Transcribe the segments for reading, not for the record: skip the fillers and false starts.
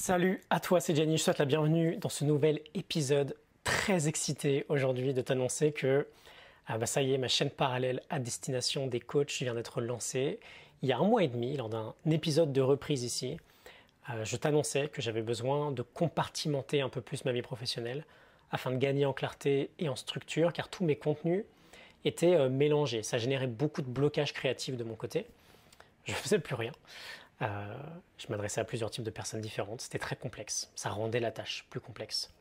Salut à toi, c'est Jenny, je te souhaite la bienvenue dans ce nouvel épisode. Très excité aujourd'hui de t'annoncer que ça y est, ma chaîne parallèle à destination des coachs vient d'être lancée. Il y a 1 mois et demi, lors d'un épisode de reprise ici, je t'annonçais que j'avais besoin de compartimenter un peu plus ma vie professionnelle afin de gagner en clarté et en structure, car tous mes contenus étaient mélangés. Ça générait beaucoup de blocages créatifs de mon côté. Je ne faisais plus rien. Je m'adressais à plusieurs types de personnes différentes. C'était très complexe. Ça rendait la tâche plus complexe.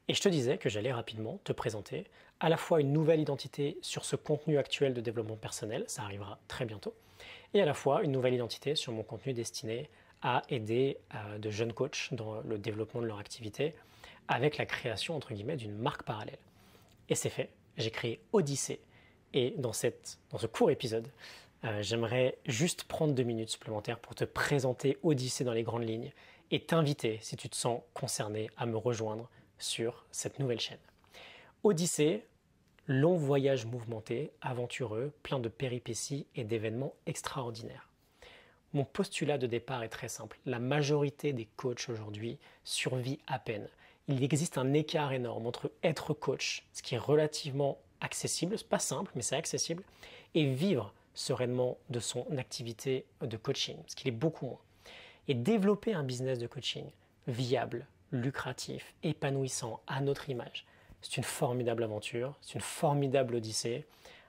Et je te disais que j'allais rapidement te présenter à la fois une nouvelle identité sur ce contenu actuel de développement personnel, ça arrivera très bientôt, et à la fois une nouvelle identité sur mon contenu destiné à aider de jeunes coachs dans le développement de leur activité avec la création, entre guillemets, d'une marque parallèle. Et c'est fait. J'ai créé Odyssée. Et dans ce court épisode, j'aimerais juste prendre 2 minutes supplémentaires pour te présenter Odyssée dans les grandes lignes et t'inviter, si tu te sens concerné, à me rejoindre sur cette nouvelle chaîne. Odyssée, long voyage mouvementé, aventureux, plein de péripéties et d'événements extraordinaires. Mon postulat de départ est très simple. La majorité des coachs aujourd'hui survit à peine. Il existe un écart énorme entre être coach, ce qui est relativement accessible, c'est pas simple, mais c'est accessible, et vivre sereinement de son activité de coaching, ce qui est beaucoup moins. Et développer un business de coaching viable, lucratif, épanouissant, à notre image, c'est une formidable aventure, c'est une formidable odyssée,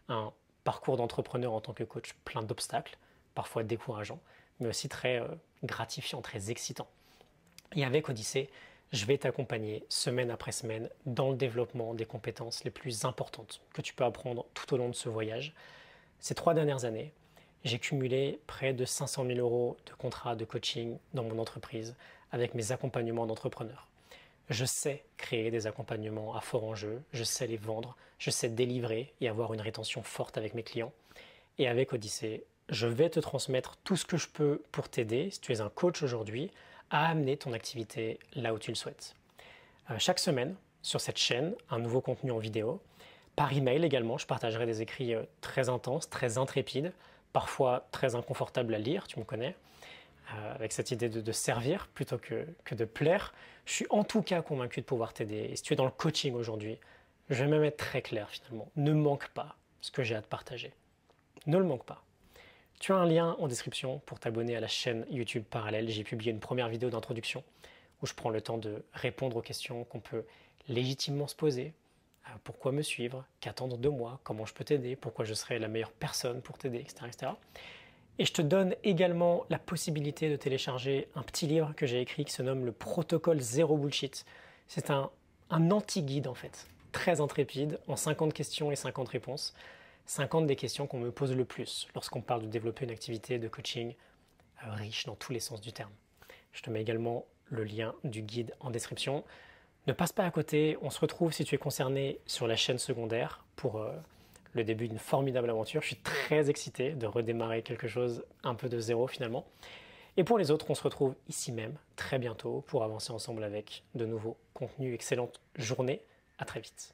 un parcours d'entrepreneur en tant que coach plein d'obstacles, parfois décourageants, mais aussi très gratifiant, très excitant. Et avec Odyssée, je vais t'accompagner semaine après semaine dans le développement des compétences les plus importantes que tu peux apprendre tout au long de ce voyage. Ces 3 dernières années, j'ai cumulé près de 500 000 euros de contrats de coaching dans mon entreprise avec mes accompagnements d'entrepreneurs. Je sais créer des accompagnements à fort enjeu, je sais les vendre, je sais délivrer et avoir une rétention forte avec mes clients. Et avec Odyssée, je vais te transmettre tout ce que je peux pour t'aider, si tu es un coach aujourd'hui, à amener ton activité là où tu le souhaites. Chaque semaine, sur cette chaîne, un nouveau contenu en vidéo. Par email également, je partagerai des écrits très intenses, très intrépides, parfois très inconfortables à lire, tu me connais, avec cette idée de servir plutôt que de plaire. Je suis en tout cas convaincu de pouvoir t'aider. Et si tu es dans le coaching aujourd'hui, je vais même être très clair finalement. Ne manque pas ce que j'ai à te partager. Ne le manque pas. Tu as un lien en description pour t'abonner à la chaîne YouTube parallèle. J'ai publié une première vidéo d'introduction où je prends le temps de répondre aux questions qu'on peut légitimement se poser. Pourquoi me suivre? Qu'attendre de moi? Comment je peux t'aider? Pourquoi je serai la meilleure personne pour t'aider, etc., etc. Et je te donne également la possibilité de télécharger un petit livre que j'ai écrit qui se nomme Le Protocole Zéro Bullshit. C'est un anti-guide en fait, très intrépide, en 50 questions et 50 réponses. 50 des questions qu'on me pose le plus lorsqu'on parle de développer une activité de coaching riche dans tous les sens du terme. Je te mets également le lien du guide en description. Ne passe pas à côté, on se retrouve si tu es concerné sur la chaîne secondaire pour le début d'une formidable aventure. Je suis très excité de redémarrer quelque chose un peu de zéro finalement. Et pour les autres, on se retrouve ici même très bientôt pour avancer ensemble avec de nouveaux contenus. Excellente journée, à très vite.